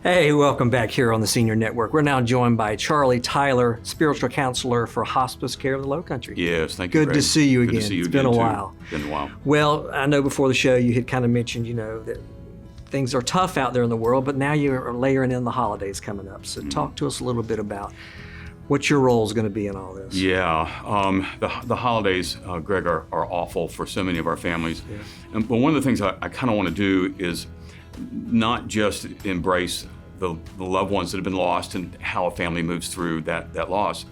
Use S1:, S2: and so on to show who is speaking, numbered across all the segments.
S1: Hey, welcome back here on the Senior Network. We're now joined by Charlie Tyler, spiritual counselor for Hospice Care of the Lowcountry.
S2: Yes, thank you,
S1: Good
S2: Greg.
S1: to see you
S2: Good
S1: again.
S2: to see you
S1: It's
S2: again,
S1: been a
S2: too.
S1: while.
S2: Been a while.
S1: Well, I know before the show you had kind of mentioned, that things are tough out there in the world, but now you're layering in the holidays coming up. So talk to us a little bit about what your role is going to be in all this.
S2: Yeah, the holidays, Greg, are awful for so many of our families. Yeah. But one of the things I kind of want to do is not just embrace the loved ones that have been lost and how a family moves through that loss,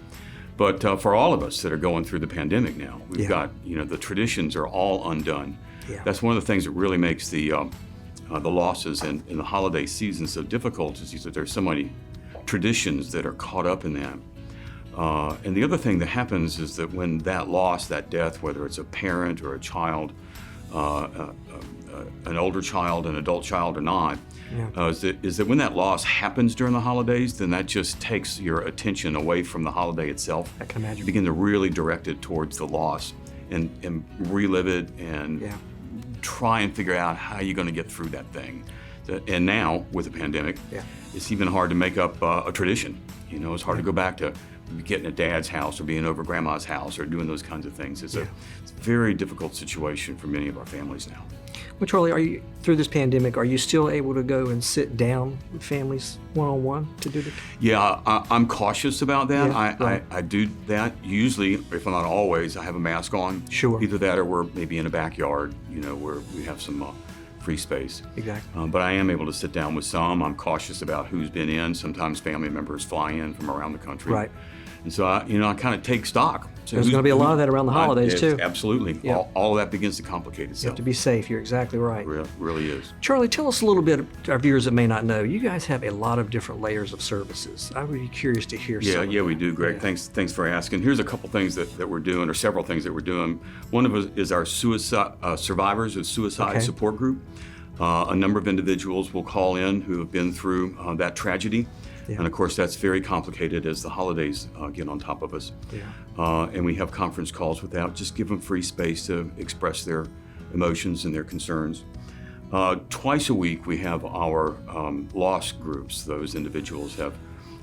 S2: but for all of us that are going through the pandemic now, we've got, the traditions are all undone. Yeah. That's one of the things that really makes the losses in the holiday season so difficult, is that there's so many traditions that are caught up in that. And the other thing that happens is that when that loss, that death, whether it's a parent or a child, an older child, an adult child or not, is that when that loss happens during the holidays, then that just takes your attention away from the holiday itself.
S1: I can imagine.
S2: You begin to really direct it towards the loss and relive it and try and figure out how you're going to get through that thing. And now, with the pandemic, it's even hard to make up a tradition. It's hard to go back to getting at Dad's house or being over Grandma's house or doing those kinds of things. It's a very difficult situation for many of our families now.
S1: Well, Charlie, through this pandemic, are you still able to go and sit down with families one-on-one to do the?
S2: Yeah, I'm cautious about that.
S1: Yeah,
S2: I do that. Usually, if not always, I have a mask on.
S1: Sure.
S2: Either that or we're maybe in a backyard, where we have some free space.
S1: Exactly.
S2: But I am able to sit down with some. I'm cautious about who's been in. Sometimes family members fly in from around the country.
S1: Right.
S2: And so I kind of take stock. So
S1: There's going to be a lot of that around the holidays too.
S2: Absolutely.
S1: Yeah.
S2: All of that begins to complicate itself.
S1: You have to be safe. You're exactly right.
S2: It really is.
S1: Charlie, tell us a little bit, our viewers that may not know, you guys have a lot of different layers of services. I would be curious to hear some.
S2: Yeah, we do, Greg.
S1: Yeah.
S2: Thanks for asking. Here's a couple things that we're doing, or several things that we're doing. One of us is our survivors of suicide support group. A number of individuals will call in who have been through that tragedy. Yeah. And of course, that's very complicated as the holidays get on top of us. Yeah. And we have conference calls with that. Just give them free space to express their emotions and their concerns. Twice a week, we have our loss groups. Those individuals have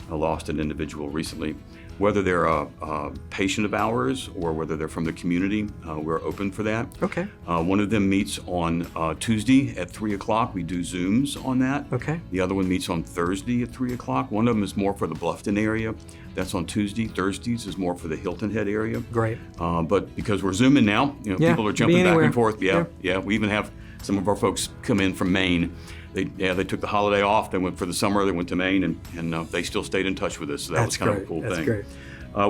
S2: lost an individual recently. Whether they're a patient of ours or whether they're from the community, we're open for that.
S1: Okay.
S2: One of them meets on Tuesday at 3 o'clock. We do Zooms on that.
S1: Okay.
S2: The other one meets on Thursday at 3 o'clock. One of them is more for the Bluffton area. That's on Tuesday. Thursdays is more for the Hilton Head area.
S1: Great.
S2: But because we're Zooming now, people are jumping back and forth. Yeah. We even have some of our folks come in from Maine. They took the holiday off. They went for the summer. They went to Maine, and they still stayed in touch with us. So that was kind of a cool thing.
S1: That's great.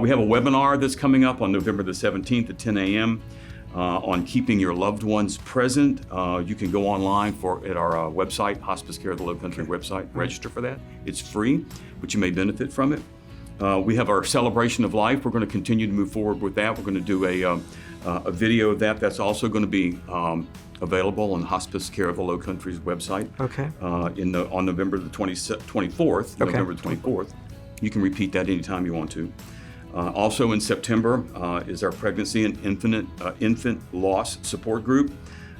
S2: We have a webinar that's coming up on November the 17th at 10 a.m. On keeping your loved ones present. You can go online at our website, Hospice Care of the Lowcountry website. Register for that. It's free, but you may benefit from it. We have our celebration of life. We're going to continue to move forward with that. We're going to do a video of that. That's also going to be available on Hospice Care of the Lowcountry's website.
S1: Okay.
S2: On November the 24th.
S1: Okay.
S2: November the 24th. You can repeat that anytime you want to. Also in September is our pregnancy and infant loss support group.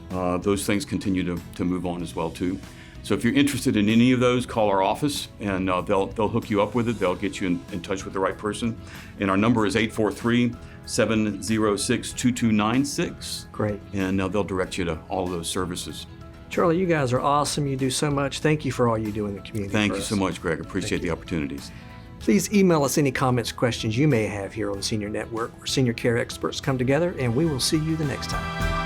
S2: Those things continue to move on as well too. So if you're interested in any of those, call our office and they'll hook you up with it. They'll get you in touch with the right person. And our number is 843-706-2296.
S1: Great.
S2: And they'll direct you to all of those services.
S1: Charlie, you guys are awesome. You do so much. Thank you for all you do in the community.
S2: Thank you so much, Greg. Appreciate the opportunities.
S1: Please email us any comments, questions you may have here on the Senior Network, where senior care experts come together, and we will see you the next time.